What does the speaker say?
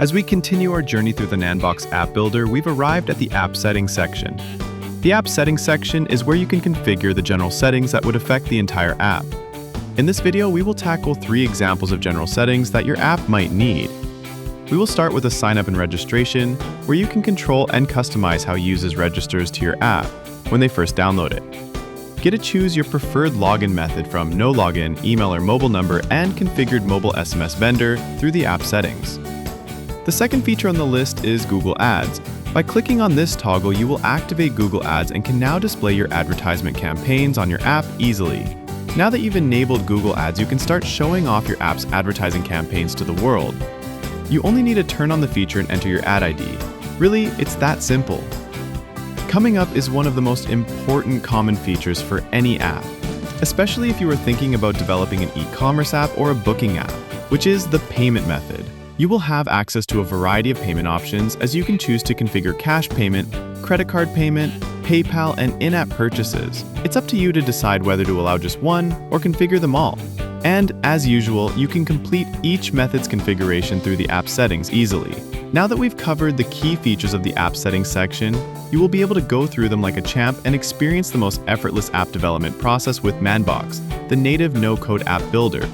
As we continue our journey through the nandbox app builder, we've arrived at the app settings section. The app settings section is where you can configure the general settings that would affect the entire app. In this video, we will tackle 3 examples of general settings that your app might need. We will start with a sign up and registration, where you can control and customize how users registers to your app when they first download it. Get to choose your preferred login method from no login, email or mobile number, and configured mobile SMS vendor through the app settings. The second feature on the list is Google Ads. By clicking on this toggle, you will activate Google Ads and can now display your advertisement campaigns on your app easily. Now that you've enabled Google Ads, you can start showing off your app's advertising campaigns to the world. You only need to turn on the feature and enter your ad ID. Really, it's that simple. Coming up is one of the most important common features for any app, especially if you are thinking about developing an e-commerce app or a booking app, which is the payment method. You will have access to a variety of payment options, as you can choose to configure cash payment, credit card payment, PayPal, and in-app purchases. It's up to you to decide whether to allow just one or configure them all. And as usual, you can complete each method's configuration through the app settings easily. Now that we've covered the key features of the app settings section, you will be able to go through them like a champ and experience the most effortless app development process with nandbox, the native no-code app builder.